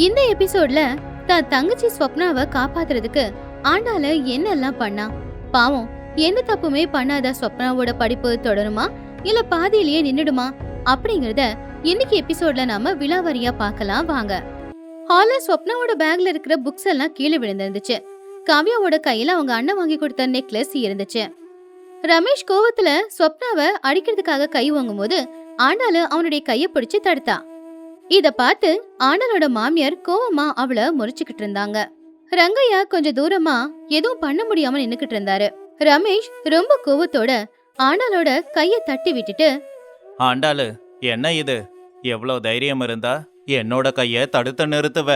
இந்த எபிசோட்ல தான் தங்கச்சி ஸ்வப்னாவை காப்பாத்துறதுக்கு ஆண்டால என்னெல்லாம் பண்ணா? பாவம், எந்த தப்புமே பண்ணாத ஸ்வப்னாவோட படிப்பு தொடருமா இல்ல பாதியிலேயே நின்னுடுமா அப்படிங்கறத இன்னைக்கு எபிசோட்ல நாம விலாவரியா பார்க்கலாம் வாங்க. ஹால்ல ஸ்வப்னாவோட பேக்ல இருக்கிற புக்ஸ் எல்லாம் கீழே விழுந்திருந்துச்சு. காவ்யாவோட கையில அவங்க அண்ணன் வாங்கி கொடுத்த நெக்லஸ் இருந்துச்சு. ரமேஷ் கோவத்துல ஸ்வப்னாவை அடிக்கிறதுக்காக கை வாங்கும் போது ஆண்டாளு அவனுடைய கைய பிடிச்சு தடுத்தா. இத பார்த்து ஆண்டாளோட மாமியார் கோவமா அவளை முறைச்சுக்கிட்டு இருந்தாங்க. ரங்கையா கொஞ்சம் தூரமா எதுவும் பண்ண முடியாம நின்னுக்கிட்டு இருந்தாரு. ரமேஷ் ரொம்ப கோவத்தோட ஆண்டாளோட கைய தட்டி விட்டுட்டு, ஆண்டாளு, என்ன இது? எவ்வளோ தைரியம் இருந்தா என்னோட கைய தடுத்து நிறுத்துவ?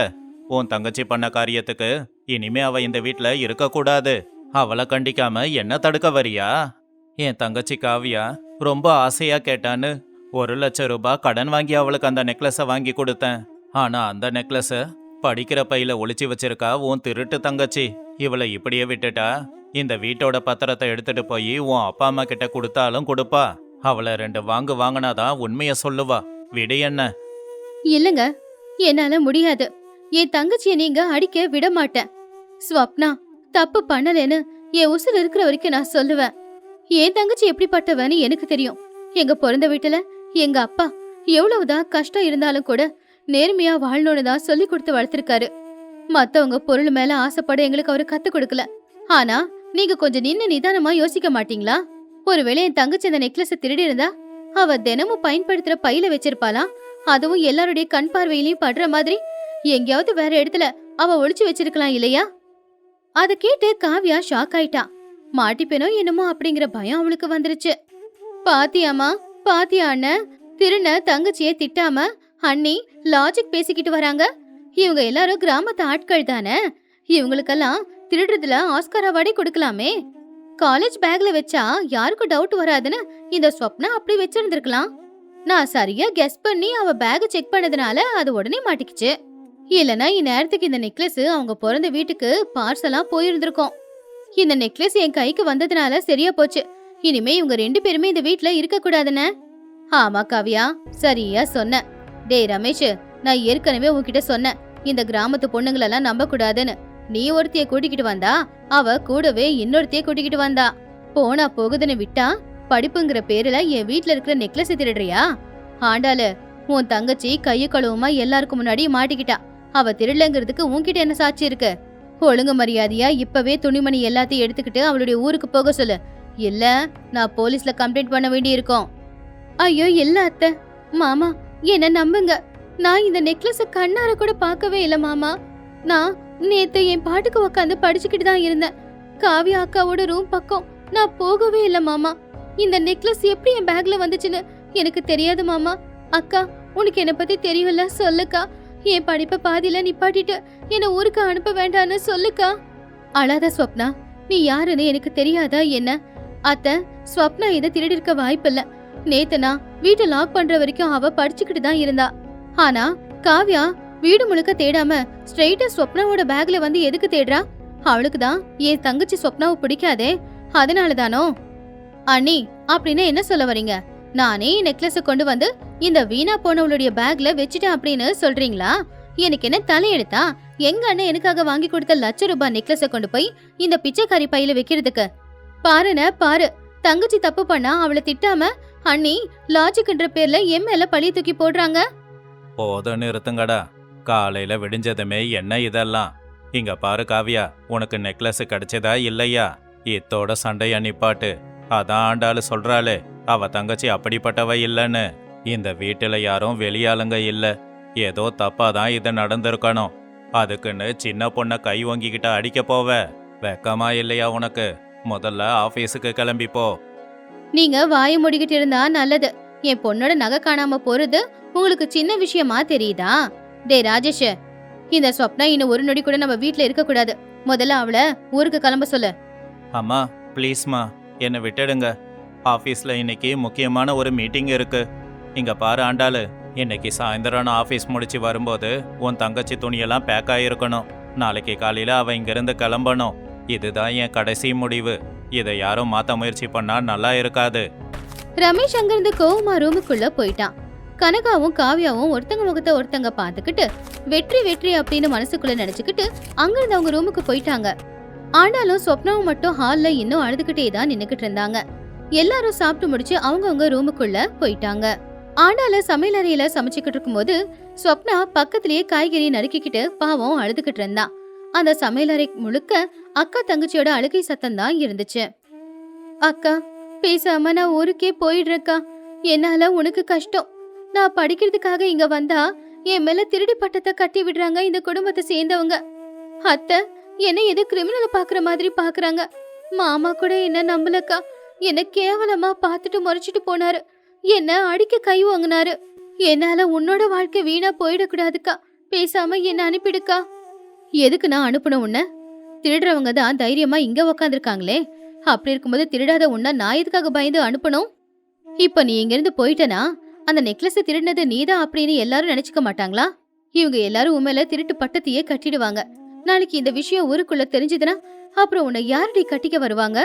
உன் தங்கச்சி பண்ண காரியத்துக்கு இனிமே அவ இந்த வீட்ல இருக்கக்கூடாது. அவளை கண்டிக்காம என்ன தடுக்க வரியா? என் தங்கச்சி காவியா ரொம்ப ஆசையா கேட்டான்னு 1,00,000 ரூபாய் கடன் வாங்கி அவளுக்கு அந்த நெக்லஸை வாங்கி கொடுத்தேன். ஆனா அந்த நெக்லஸ படிக்கிற பையில ஒளிச்சு வச்சிருக்கா உன் திருட்டு தங்கச்சி. இவளை இப்படியே விட்டுட்டா இந்த வீட்டோட பத்திரத்தை எடுத்துட்டு போய் உன் அப்பா அம்மா கிட்ட கொடுத்தாலும் கொடுப்பா. அவளை 2 வாங்கினாதான் உண்மைய சொல்லுவா. விடு என்ன. இல்லங்க, என்னால முடியாது. என் தங்கச்சிய நீங்க அடிக்க விட மாட்டேன். ஸ்வப்னா தப்பு பண்ணலன்னு என் உசுர் இருக்கிற வரைக்கும் நான் சொல்லுவேன். என் தங்கச்சி எப்படிப்பட்டவன்னு எனக்கு தெரியும். எங்க பிறந்த வீட்டுல எங்க அப்பா எவ்வளவுதான் கஷ்டம் இருந்தாலும் கூட நேர்மையா வாழணும்னு தான் சொல்லி கொடுத்து வளர்த்திருக்காரு. மத்தவங்க பொருள் மேல ஆசைப்பட எங்களுக்கு அவரு கத்து கொடுக்கல. ஆனா நீங்க கொஞ்சம் நின்னு நிதானமா யோசிக்க மாட்டீங்களா? ஒருவேளை என் தங்கச்சி அந்த நெக்லஸ் திருடி இருந்தா அவ தினமும் பயன்படுத்துற பையில வச்சிருப்பாளா? அதுவும் எல்லாருடைய கண் பார்வையிலையும் படுற மாதிரி எங்கேயாவது வேற இடத்துல அவ ஒளிச்சு வச்சிருக்கலாம் இல்லையா? அத கேட்டு காவ்யா ஷாக் ஆயிட்டா. மாட்டிப்பேனோ என்னமோ அப்படிங்கிற பயம் அவளுக்கு வந்துருச்சு. பாத்தியாமா, பாத்தியா அண்ணன், திருண்ண தங்கச்சிய திட்டாம அண்ணி லாஜிக் பேசிக்கிட்டு வராங்க. இவங்க எல்லாரும் கிராமத்து ஆட்கள் தானே. இவங்களுக்கெல்லாம் திருடுறதுல ஆஸ்கார் அவார்டே கொடுக்கலாமே. காலேஜ் பேக்ல வச்சா யாருக்கும் டவுட் வராதுன்னு இந்த ஸ்வப்னா அப்படி வச்சிருந்திருக்கலாம். நான் சரியா கெஸ் பண்ணி அவ பேக செக் பண்ணதுனால அது உடனே மாட்டிக்கிச்சு. இல்லனா இந்நேரத்துக்கு இந்த நெக்லஸ் அவங்க பிறந்த வீட்டுக்கு பார்சலா போயிருந்திருக்கோம். இந்த நெக்லஸ் என் கைக்கு வந்ததுனால சரியா போச்சு. இனிமே இவங்க 2 பேருமே இந்த வீட்ல இருக்க கூடாதுன்னு. ஆமா காவியா, சரியா சொன்ன. டேய் ரமேஷ், நான் ஏற்கனவே உன்கிட்ட சொன்னேன் இந்த கிராமத்து பொண்ணுங்களெல்லாம் நம்ப கூடாதுன்னு. நீ ஒருத்திய கூட்டிக்கிட்டு வந்தா அவ கூடவே இன்னொருத்திய கூட்டிக்கிட்டு வந்தா. போனா போகுதுன்னு விட்டா படிப்புங்கிற பேருல என் வீட்ல இருக்கிற நெக்லஸ் திருடுறியா? ஆண்டாளு, உன் தங்கச்சி கைய கழுவுமா எல்லாருக்கும் முன்னாடி மாட்டிக்கிட்டா. அவ திருடலங்கிறதுக்கு உன்கிட்ட என்ன சாட்சி இருக்கு? ஒழுங்கு மரியாதையா இப்பவே துணிமணி எல்லாத்தையும் எடுத்துக்கிட்டு அவளுடைய ஊருக்கு போக சொல்லு. இல்ல நான் போலீஸ்ல கம்ப்ளைண்ட் பண்ண வேண்டி இருக்கும். ஐயோ இல்ல அத்தை, மாமா என்ன நம்புங்க. நான் இந்த நெக்லஸ் கண்ணார கூட பார்க்கவே இல்ல மாமா. நான் நேத்து என் பாட்டுக்கு உட்காந்து படிச்சுக்கிட்டு தான் இருந்தேன். காவியா அக்காவோட ரூம் பக்கம் நான் போகவே இல்ல மாமா. இந்த நெக்லஸ் எப்படி என் பேக்ல வந்துச்சுன்னு எனக்கு தெரியாது மாமா. அக்கா, உனக்கு என்ன பத்தி தெரியும்ல, சொல்லுக்கா. என் படிப்பை பாதியில நிப்பாட்டிட்டு என்ன ஊருக்கு அனுப்ப வேண்டான்னு சொல்லுக்கா. அழாத ஸ்வப்னா, நீ யாருன்னு எனக்கு தெரியாதா என்ன? அத்தை, ஸ்வப்னா இதை திருடி இருக்க வாய்ப்பில்ல. நேத்து நான் வீட்டை லாக் பண்ற வரைக்கும் அவ படிச்சுக்கிட்டு தான் இருந்தா. ஆனா காவ்யா வீடு முழுக்க தேடாம ஸ்ட்ரெயிட்டா ஸ்வப்னாவோட பேக்ல வந்து எதுக்கு தேடுறா? அவளுக்கு தான் என் தங்கச்சி ஸ்வப்னாவை பிடிக்காதே, அதனாலதானோ? அண்ணி, அப்படின்னு என்ன சொல்ல வரீங்க? நானே நெக்லஸ கொண்டு வந்து இந்த வீணா போனவளுடைய பேக்ல வச்சுட்டேன் அப்படின்னு சொல்றீங்களா? எனக்கு என்ன தலையெடுத்தா? எங்க அண்ணன் எனக்காக வாங்கி கொடுத்த ₹1,00,000 நெக்லஸ கொண்டு போய் இந்த பிச்சைக்காரி பையில வைக்கிறதுக்கு? பாருன பாரு, தங்கச்சி தப்பு பண்ணா அவளை திட்டாம அண்ணி லாஜிக்ன்ற பேர்ல என் மேல பழிய தூக்கி போடுறாங்க. போதும் நிறுத்துங்கடா. காலையில விடிஞ்சதுமே என்ன இதெல்லாம்? இங்க பாரு காவியா, உனக்கு நெக்லஸ் கிடைச்சதா இல்லையா? இத்தோட சண்டைய நிப்பாட்டு. அதான் ஆண்டாளு சொல்றாளே, அவ தங்கச்சி அப்படிப்பட்டவ இல்லன்னு. இந்த வீட்டுல யாரும் வெளியாளுங்க இல்ல. ஏதோ தப்பாதான் இது நடந்திருக்கணும். அதுக்குன்னு சின்ன பொண்ண கை வாங்கிக்கிட்ட அடிக்க போவ? வெக்கமா இல்லையா உனக்கு? முதல்ல ஆபீஸுக்கு கிளம்பி போ. நீங்க வாய மூடிக்கிட்டு இருந்தா நல்லது. என் பொண்ணோட நகை காணாம போறது உங்களுக்கு சின்ன விஷயமா தெரியுதா? டே ராஜேஷ், இந்த ஸ்வப்னா இன்னும் ஒரு நொடி கூட நம்ம வீட்ல இருக்க கூடாது. முதல்ல அவளை ஊருக்கு கிளம்ப சொல்லு. அம்மா ப்ளீஸ்மா, என்னை விட்டுடுங்க. ஆஃபீஸில் இன்னைக்கு முக்கியமான ஒரு மீட்டிங் இருக்கு. இங்கே பாரு ஆண்டாளு, இன்னைக்கு சாயந்தரம் நான் ஆஃபீஸ் முடிச்சு வரும்போது உன் தங்கச்சி துணியெல்லாம் பேக் ஆகிருக்கணும். நாளைக்கு காலையில் அவள் இங்கேருந்து கிளம்பணும். இதுதான் என் கடைசி முடிவு. இதை யாரும் மாற்ற முயற்சி பண்ணா நல்லா இருக்காது. ரமேஷ் அங்கிருந்து கோவமா ரூமுக்குள்ள போயிட்டான். கனகாவும் காவியாவும் ஒருத்தங்க முகத்தை ஒருத்தங்க பாத்துக்கிட்டு வெற்றி வெற்றி அப்படின்னு மனசுக்குள்ள நினைச்சுக்கிட்டு அங்கிருந்து அவங்க ரூமுக்கு போயிட்டாங்க. ஆனாலும் சொப்னாவும் மட்டும் ஹால்ல இன்னும் அழுதுகிட்டே தான் நின்னுக்கிட்டு இருந்தாங்க. எல்லாரும் சாப்பிட்டு முடிச்சு அவங்கவுங்க ரூமுக்குள்ள போயிட்டாங்க. ஆனாலும் சமையலறையில சமைச்சுக்கிட்டு இருக்கும்போது சொப்னா பக்கத்திலேயே காய்கறி நறுக்கிக்கிட்டு பாவம் அழுதுகிட்டு இருந்தான். அந்த சமையலறை முழுக்க அக்கா தங்கச்சியோட அழுகை சத்தம் தான் இருந்துச்சு. அக்கா, பேசாம நான் ஊருக்கே போயிடுறேக்கா. என்னால உனக்கு கஷ்டம். நான் படிக்கிறதுக்காக இங்க வந்தா என் மேல திருடி பட்டத்தை கட்டி விடுறாங்க இந்த குடும்பத்தை சேர்ந்தவங்க. அத்தை என்ன ஏதோ கிரிமினலை பாக்குற மாதிரி பாக்குறாங்க. மாமா கூட என்ன நம்பலக்கா. என்ன கேவலமா பார்த்துட்டு முறைச்சிட்டு போனாரு. என்ன அடிக்க கை வாங்கினாரு. என்னால உன்னோட வாழ்க்கை வீணா போயிடக்கூடாதுக்கா. பேசாம என்ன அனுப்பிடுக்கா. எதுக்கு நான் அனுப்பணும் உன்ன? திருடுறவங்க தான் தைரியமா இங்க உக்காந்துருக்காங்களே. அப்படி இருக்கும்போது திருடாத உன்ன நான் எதுக்காக பயந்து அனுப்பணும்? இப்ப நீ இங்க இருந்து போயிட்டனா அந்த நெக்லஸ் திருடினது நீதான் அப்படின்னு எல்லாரும் நினைச்சுக்க மாட்டாங்களா? இவங்க எல்லாரும் உண்மையில திருட்டு பட்டத்தையே கட்டிடுவாங்க. நாளைக்கு இந்த விஷயம் ஊருக்குள்ள தெரிஞ்சதுன்னா அப்புறம் உன்னை யாரடி கட்டிக்க வருவாங்க?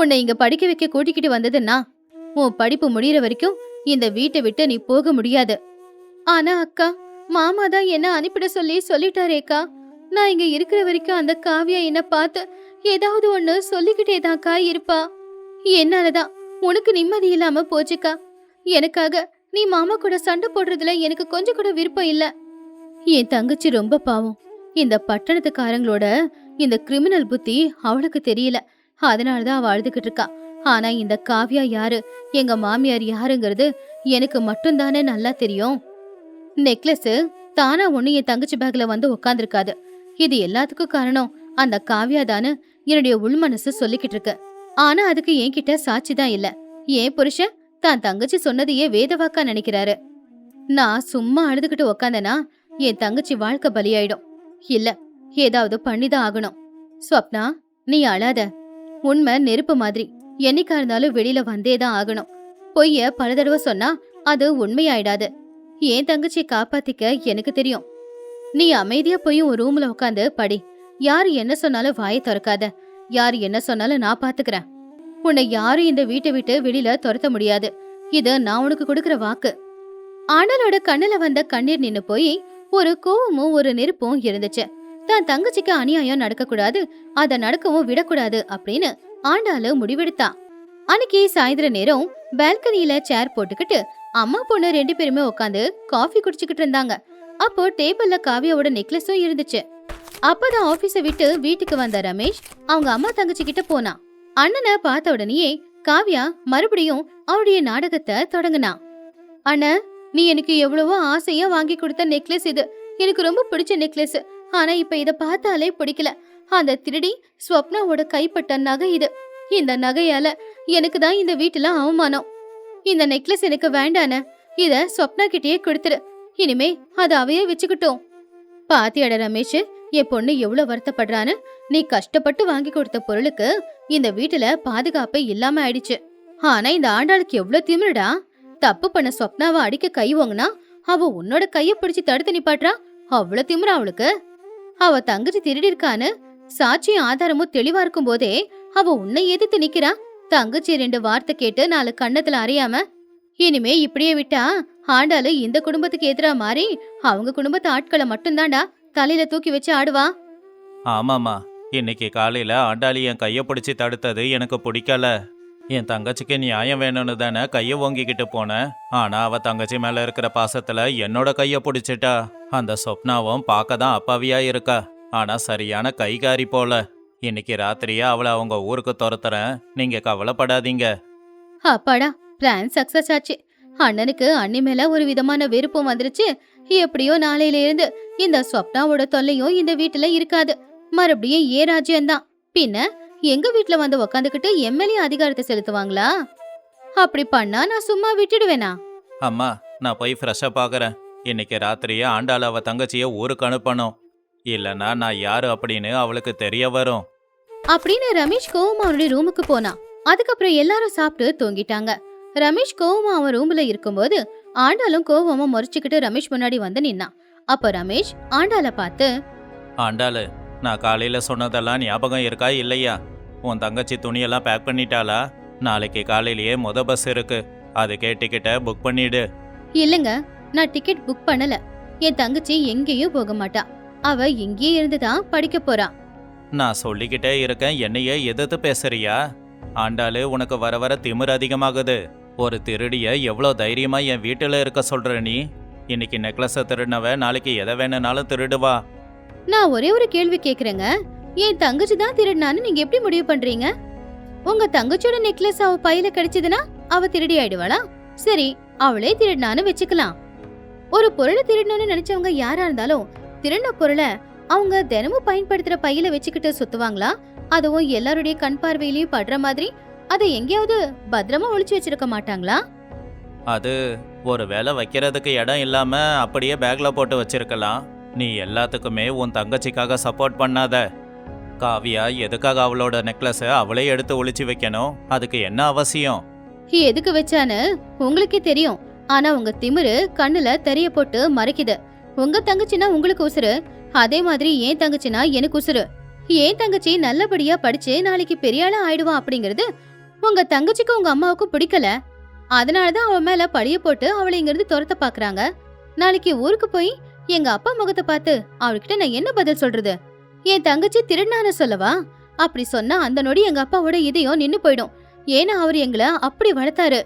உன்னை இங்க படிக்க வைக்க கூட்டிக்கிட்டு வந்ததுன்னா உன் படிப்பு முடியற வரைக்கும் இந்த வீட்டை விட்டு நீ போக முடியாது. ஆனா அக்கா, மாமா தான் என்ன அனுப்பிட சொல்லிட்டாரேக்கா. நான் இங்க இருக்கிற வரைக்கும் அந்த காவியா என்ன பார்த்து ஏதாவது ஒண்ணு சொல்லிக்கிட்டே தான்க்கா இருப்பா. என்னாலதான் உனக்கு நிம்மதி இல்லாம போச்சுக்கா. எனக்காக நீ மாமா கூட சண்டை போடுறதுல எனக்கு கொஞ்சம் கூட விருப்பம் இல்ல. என் தங்கச்சி ரொம்ப பாவம். இந்த பட்டணத்துக்காரங்களோட இந்த கிரிமினல் புத்தி அவளுக்கு தெரியல. அதனாலதான் அவ அழுதுகிட்டு இருக்கா. ஆனா இந்த காவியா யாரு, எங்க மாமியார் யாருங்கிறது எனக்கு மட்டும்தானே நல்லா தெரியும். நெக்லஸ் தானா ஒண்ணு என் தங்கச்சி பேக்ல வந்து உக்காந்துருக்காது. இது எல்லாத்துக்கும் காரணம் அந்த காவியா தானு என்னுடைய உள்மனசு சொல்லிக்கிட்டு இருக்கு. ஆனா அதுக்கு என்கிட்ட சாட்சி தான் இல்ல. ஏன் புருஷன் தான் தங்கச்சி சொன்னதையே வேதவாக்கா நினைக்கிறாரு. நான் சும்மா அழுதுகிட்டு உக்காந்தனா என் தங்கச்சி வாழ்க்கை பலியாயிடும். இல்ல, ஏதாவது பண்ணிதான் ஆகணும். ஸ்வப்னா, நீ அழாத. உண்மை நெருப்பு மாதிரி என்னைக்கா இருந்தாலும் வெளியில வந்தேதான் ஆகணும். பொய்ய பல தடவை சொன்னா அது உண்மையாயிடாது. என் தங்கச்சியை காப்பாத்திக்க எனக்கு தெரியும். நீ அமைதியா போய் ஒரு ரூம்ல உட்காந்து படி. யாரு என்ன சொன்னாலும் வாயை திறக்காத. யாரு என்ன சொன்னாலும் நான் பாத்துக்கிறேன். உன்னை யாரும் இந்த வீட்டை விட்டு வெளியில துரத்த முடியாது. இது நான் உனக்கு கொடுக்கற வாக்கு. ஆண்டலோட கண்ணுல வந்த கண்ணீர் நின்னு போய் ஒரு கோவமும் ஒரு நெருப்பும் இருந்துச்சு. தான் தங்கச்சிக்கு அநியாயம் நடக்க கூடாது, அத நடக்கவும் விடக்கூடாது அப்படின்னு ஆண்டாளு முடிவெடுத்தான். அன்னைக்கு சாயந்தர நேரம் பால்கனியில சேர் போட்டுக்கிட்டு அம்மா பொண்ணு 2 பேருமே உட்காந்து காஃபி குடிச்சுக்கிட்டு இருந்தாங்க. அப்போ டேபிள்ல காவியாவோட நெக்லஸும் இருந்துச்சு. அப்பதான் ஆபீஸ விட்டு வீட்டுக்கு வந்த ரமேஷ் அவங்க அம்மா தங்கச்சி கிட்ட போனான். அண்ணனை பார்த்த உடனேயே காவியா மறுபடியும் அவருடைய நாடகத்தை தொடங்கினா. அண்ணா, நீ எனக்கு எவ்வளவோ ஆசையா வாங்கி கொடுத்த நெக்லஸ் இது. எனக்கு ரொம்ப பிடிச்ச நெக்லஸ். ஆனா இப்ப இத பார்த்தாலே பிடிக்கல. அந்த திருடி ஸ்வப்னாவோட கைப்பட்ட நகை இது. இந்த நகையால எனக்கு தான் இந்த வீட்டுல அவமானம். இந்த நெக்லஸ் எனக்கு வேண்டான. இத ஸ்வப்னா கிட்டயே கொடுத்துரு. இனிமே அது அவையே வச்சுக்கிட்டோம். பாத்தியாட ரமேஷ், என் பொண்ணு எவ்வளவு வருத்தப்படுறான்னு. நீ கஷ்டப்பட்டு வாங்கி கொடுத்த பொருளுக்கு இந்த வீட்டுல பாதுகாப்பே இல்லாம ஆயிடுச்சு. ஆனா இந்த ஆண்டாளுக்கு எவ்வளவு திமிருடா. தப்பு பண்ண ஸ்வப்னாவை அடிக்க கை வாங்கினா அவ உன்னோட கைய பிடிச்சு தடுத்து நிப்பாட்றா. அவ்வளவு திமிரா அவளுக்கு. அவ தங்கச்சி திருடி இருக்கான்னு சாட்சியும் ஆதாரமும் தெளிவா இருக்கும் போதே அவ உன்னை எதிர்த்து நிக்கிறா. தங்கச்சி 2 வார்த்தை கேட்டு 4 கண்ணத்துல அறியாம இனிமே இப்படியே விட்டா ஆண்டாளு இந்த குடும்பத்துக்கு எதிரா மாறி அவங்க குடும்பத்து ஆட்களை மட்டும்தான்டா தலையில தூக்கி வச்சு ஆடுவா. ஆமாம்மா, இன்னைக்கு காலையில ஆண்டாளி என் கையை பிடிச்சி தடுத்தது எனக்கு பிடிக்கல. என் தங்கச்சிக்கு நியாயம் வேணும்னு தானே கையை ஓங்கிக்கிட்டு போனேன். ஆனா அவ தங்கச்சி மேல இருக்கிற பாசத்துல என்னோட கையை பிடிச்சிட்டா. அந்த சொப்னாவும் பார்க்க தான் அப்பாவியா இருக்கா. ஆனா சரியான கைகாரி போல. இன்னைக்கு ராத்திரியே அவளை அவங்க ஊருக்கு துரத்துறேன். நீங்க கவலைப்படாதீங்க. அப்பாடா, பிளான் சக்சஸ் ஆச்சு. அண்ணனுக்கு அண்ணி மேல ஒரு விதமான வெறுப்பும் வந்துருச்சு. எப்படியோ நாளையில இருந்து இந்த ஸ்வப்னாவோட தொல்லையும் இந்த வீட்டுல இருக்காது. மறுபடியும் ஏ ராஜ்யம்தான். பின்ன எங்க வீட்டுல வந்து உக்காந்துக்கிட்டு எம்எல்ஏ அதிகாரத்தை செலுத்துவாங்களா? அப்படி பண்ணா நான் சும்மா விட்டுடுவேனா? அம்மா, நான் போய் ஃப்ரெஷ்ஷப் ஆகுறேன். இன்னைக்கு ராத்திரியே ஆண்டாள் அவ தங்கச்சியை ஊருக்கு அனுப்பணும். இல்லைன்னா நான் யாரு அப்படின்னு அவளுக்கு தெரிய வரும் அப்படின்னு ரமேஷ் கோவமா அவனுடைய ரூமுக்கு போனான். அதுக்கப்புறம் எல்லாரும் சாப்பிட்டு தூங்கிட்டாங்க. ரமேஷ் கோவமா அவன் ரூம்ல இருக்கும்போது ஆண்டாளும் கோவமா முறைச்சுக்கிட்டு ரமேஷ் முன்னாடி வந்து நின்னான். அப்ப ரமேஷ் ஆண்டாளை பார்த்து, ஆண்டாளு, நான் காலையில சொன்னதெல்லாம் ஞாபகம் இருக்கா இல்லையா? உன் தங்கச்சி துணியெல்லாம் பேக் பண்ணிட்டாளா? நாளைக்கு காலையிலேயே பஸ் இருக்கு. அதுக்கே டிக்கெட்டை புக் பண்ணிடு. இல்லங்க, நான் டிக்கெட் புக் பண்ணல. என் தங்கச்சி எங்கேயும் போக மாட்டா. அவ இங்கேயே இருந்துதான் படிக்க போறா. நான் சொல்லிக்கிட்டே இருக்கேன், என்னையே எதிர்த்து பேசுறியா? ஆண்டாளு, உனக்கு வர வர திமிரு அதிகமாகுது. ஒரு திருடிய எவ்வளோ தைரியமா என் வீட்டில் இருக்க சொல்ற நீ? இன்னைக்கு நெக்லஸை திருடினவ நாளைக்கு எதை வேணும்னாலும் திருடுவா. நான் ஒரே ஒரு கேள்வி கேக்குறேங்க. என் தங்கச்சி தான் திருடினான்னு நீங்க எப்படி முடிவு பண்றீங்க? உங்க தங்கச்சியோட நெக்லஸ் அவ பையில கிடைச்சதுன்னா அவ திருடி ஆயிடுவாளா? சரி, அவளே திருடினான்னு வச்சுக்கலாம். ஒரு பொருளை திருடணும்னு நினைச்சவங்க யாரா இருந்தாலும் திருடின பொருளை அவங்க தினமும் பயன்படுத்துற பையில வச்சுக்கிட்டு சுத்துவாங்களா? அதுவும் எல்லாருடைய கண் பார்வையிலயும் படுற மாதிரி அதை எங்கேயாவது பத்திரமா ஒளிச்சு வச்சிருக்க மாட்டாங்களா? அது ஒரு வேலை வைக்கிறதுக்கு இடம் இல்லாம அப்படியே பேக்ல போட்டு வச்சிருக்கலாம். நீ எல்லாத்துக்குமே உன் தங்கச்சிக்காக சப்போர்ட் பண்ணாத. காவியா எதுக்காக அவளோட நெக்லஸை அவளே எடுத்து ஒளிச்சு வைக்கணும்? அதுக்கு என்ன அவசியம்? எதுக்கு வச்சான்னு உங்களுக்கே தெரியும். ஆனா உங்க திமிரு கண்ணுல தெரிய போட்டு மறைக்குது. உங்க தங்கச்சினா உங்களுக்கு உசுரு, அதே மாதிரி ஏன் தங்கச்சினா எனக்கு உசுரு. ஏன் தங்கச்சி நல்லபடியா படிச்சு நாளைக்கு பெரிய ஆளா ஆயிடுவா அப்படிங்கறது உங்க தங்கச்சிக்கு உங்க அம்மாவுக்கு பிடிக்கல. அதனாலதான் அவ மேல பழிய போட்டு அவளை இங்க இருந்து துரத்த பாக்குறாங்க. நாளைக்கு ஊருக்கு போய் எங்க அப்பா முகத்தை பார்த்து அவர்கிட்ட நான் என்ன பதில் சொல்றது? என் தங்கச்சி திருடினான்னு சொல்லவா? அப்படி சொன்னா அந்த நொடி எங்க அப்பாவோட இதயம் நின்னு போயிடும். ஏன்னா அவர் எங்களை அப்படி வளர்த்தாரு.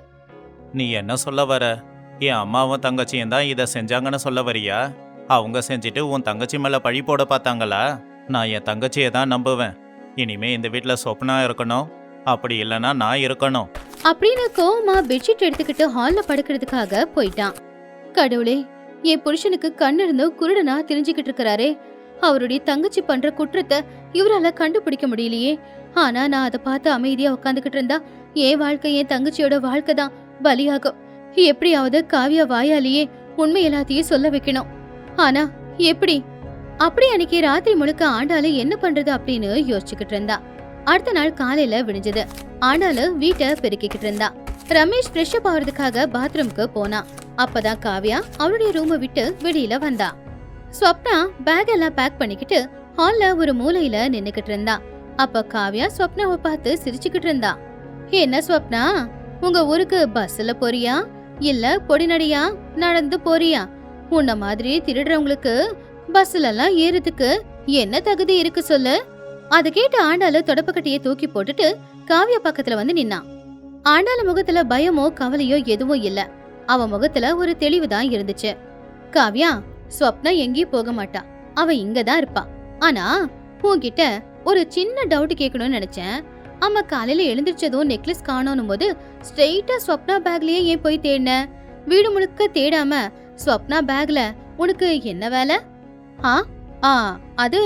நீ என்ன சொல்ல வர? என் அம்மாவும் தங்கச்சியும் தான் இதை செஞ்சாங்கன்னு சொல்ல வரியா? அவங்க செஞ்சுட்டு உன் தங்கச்சி மேல பழி போட பார்த்தாங்களா? நான் என் தங்கச்சியை தான் நம்புவேன். இனிமே இந்த வீட்டில் சொப்னா இருக்கணும், அப்படி இல்லைன்னா நான் இருக்கணும் அப்படின்னு கோவமா பெட்ஷீட் எடுத்துக்கிட்டு ஹால்ல படுக்கிறதுக்காக போயிட்டான். கடவுளே, என் புருஷனுக்கு கண்ணு இருந்தும் குருடனா தெரிஞ்சுக்கிட்டு இருக்கிறாரே. அவருடைய தங்கச்சி பண்ற குற்றத்தை இவரால கண்டுபிடிக்க முடியலையே. ஆனா நான் அதை பார்த்து அமைதியா உட்காந்துக்கிட்டு இருந்தா என் வாழ்க்கை என் தங்கச்சியோட வாழ்க்கை தான் பலியாகும். எப்படியாவது காவியா வாயாலேயே உண்மை எல்லாத்தையும் சொல்ல வைக்கணும். ஆனா எப்படி? அப்படி அன்னைக்கு ராத்திரி முழுக்க ஆண்டாளு என்ன பண்றது அப்படின்னு யோசிச்சுக்கிட்டு இருந்தா. அடுத்த நாள் காலையில விடிஞ்சது. ஆண்டாளு வீட்டை பெருக்கிக்கிட்டு இருந்தா. ரமேஷ் ஃப்ரெஷ் அப் ஆகிறதுக்காக பாத்ரூம்க்கு போனா. அப்பதான் காவியா அவளுடைய ரூமை விட்டு வெளியில வந்தா. ஸ்வப்னா பேக் எல்லாம் பேக் பண்ணிக்கிட்டு ஹால்ல ஒரு மூலையில நின்னுக்கிட்டு இருந்தா. அப்ப காவியா ஸ்வப்னாவை பார்த்து சிரிச்சுக்கிட்டு இருந்தா. என்ன ஸ்வப்னா, உங்க ஊருக்கு பஸ்ல போறியா இல்ல பொடிநடியா நடந்து போறியா? உன்ன மாதிரி திருடுறவங்களுக்கு பஸ்ல எல்லாம் ஏறதுக்கு என்ன தகுதி இருக்கு சொல்லு? அத கேட்டு ஆண்டாளு தொடப்பக்கட்டியை தூக்கி போட்டுட்டு காவியா பக்கத்துல வந்து நின்னா. ஆண்டாளு முகத்துல பயமோ கவலையோ எதுவும் இல்ல. அவ முகத்துல ஒரு தெளிவுதான் இருந்துச்சு. காவியா, ஸ்வப்னா எங்கேயும் போக மாட்டா, அவ இங்கதான் இருப்பா. ஆனா உன்கிட்ட ஒரு சின்ன டவுட் கேட்கணும்னு நினைச்சேன். அம்மா காலையில எழுந்திரிச்சதும் நெக்லஸ் காணோனும் போது ஸ்ட்ரெயிட்டா ஸ்வப்னா பேக்லயே ஏன் போய் தேடின? வீடு முழுக்க தேடாம ஸ்வப்னா பேக்ல உனக்கு என்ன வேலை? அது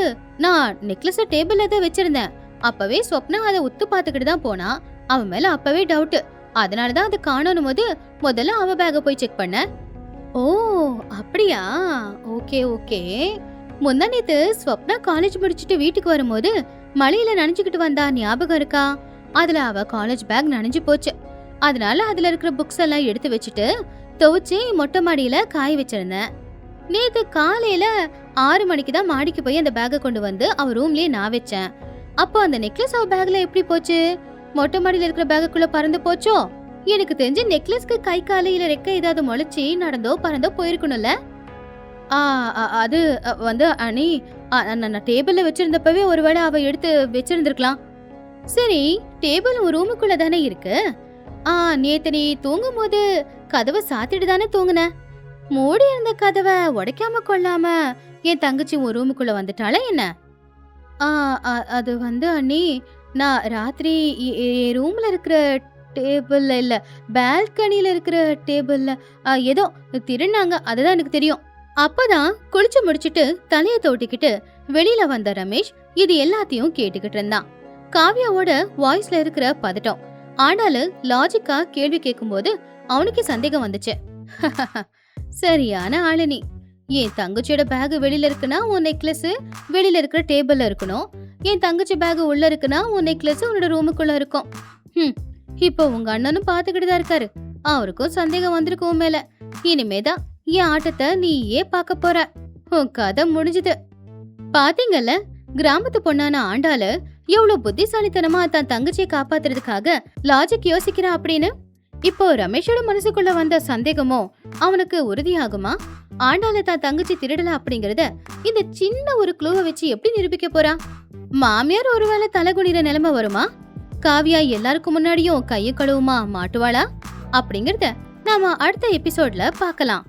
நான் நெக்லஸ டேபிள்ல தான் வச்சிருந்தேன். அப்பவே ஸ்வப்னா அதை உத்து பாத்துக்கிட்டு தான் போனா. அவன் மேல அப்பவே டவுட். அதனாலதான் அதை காணோனும் போது முதல்ல அவ பேக போய் செக் பண்ண. ஓ அப்படியா? Okay okay. முந்தா நேத்து ஸ்வப்னா காலேஜ் முடிச்சுட்டு வீட்டுக்கு வரும்போது மழையில நனைஞ்சுக்கிட்டு வந்தா ஞாபகம் இருக்கா? அதுல அவ காலேஜ் பேக் நனைஞ்சு போச்சு. அதனால அதுல இருக்கிற புக்ஸ் எல்லாம் எடுத்து வச்சுட்டு துவைச்சு மொட்டை மாடியில காய வச்சிருந்தேன். நேத்து காலையில 6 மணிக்கு தான் மாடிக்கு போய் அந்த பேக்கை கொண்டு வந்து அவ ரூம்லயே நான் வச்சேன். அப்போ அந்த நெக்லஸ் அவ பேக்ல எப்படி போச்சு? மொட்டை மாடியில இருக்கிற பேக்குள்ள பறந்து போச்சோ? எனக்கு தெரிஞ்ச நெக்லஸ்க்கு கை காலையில ரெக்க ஏதாவது முளைச்சி நடந்தோ பறந்தோ போயிருக்கணும்ல. அது வந்து அனி, நான் டேபிள்ல வச்சிருந்தப்பவே ஒருவேளை அவ எடுத்து வச்சிருந்திருக்கலாம். சரி, டேபிள் ஒரு ரூமுக்குள்ள தானே இருக்கு. நேத்து நீ தூங்கும் போது கதவை சாத்திட்டு தானே தூங்குன? மூடி இருந்த கதவை உடைக்காம கொள்ளாம என் தங்கச்சி ஒரு ரூமுக்குள்ள வந்துட்டாளா என்ன? அது வந்து அண்ணி, நான் ராத்திரி ரூம்ல இருக்கிற டேபிள்ல இல்ல, பால்கனில இருக்கிற டேபிள்ல ஏதோ திருநாங்க, அதுதான் எனக்கு தெரியும். அப்பதான் குளிச்சு முடிச்சிட்டு தலைய தோட்டிக்கிட்டு வெளியில வந்த ரமேஷ் இது எல்லாத்தையும் கேட்டுக்கிட்டு இருந்தான். காவியாவோட வாய்ஸ்ல இருக்கிற பதட்டம் ஆனாலு லாஜிக்கா கேள்வி கேட்கும்போது அவனுக்கு சந்தேகம் வந்துச்சு. சரியான ஆளு நீ. என் தங்கச்சியோட பேக் வெளியில இருக்குன்னா உன் நெக்லஸ் வெளியில இருக்கிற டேபிள்ல இருக்கணும். என் தங்கச்சி பேக் உள்ள இருக்குன்னா உன் நெக்லஸ் உன்னோட ரூமுக்குள்ள இருக்கும். இப்போ உங்க அண்ணனும் பாத்துக்கிட்டு தான் இருக்காரு. அவருக்கும் சந்தேகம் வந்திருக்கும் உன் மேல. இனிமேதான் என் ஆட்டத்தை நீயே பாக்க போற. உன் கதை முடிஞ்சுது. பாத்தீங்கல்ல, கிராமத்து பொண்ணான ஆண்டாளு எவ்வளவு புத்திசாலித்தனமா தன் தங்கச்சியை காப்பாத்துறதுக்காக லாஜிக் யோசிக்கிறா அப்படின்னு. இப்போ ரமேஷோட மனசுக்குள்ள வந்த சந்தேகமோ அவனுக்கு உறுதியாகுமா? ஆண்டாள தான் தங்கச்சி திருடல அப்படிங்கறத இந்த சின்ன ஒரு க்ளூவை வச்சு எப்படி நிரூபிக்க போறா? மாமியார் ஒருவேளை தலைகுனிற நிலைமை வருமா? காவியா எல்லாருக்கும் முன்னாடியும் கையை கழுவுமா மாட்டுவாளா? அப்படிங்கறத நாம அடுத்த எபிசோட்ல பார்க்கலாம்.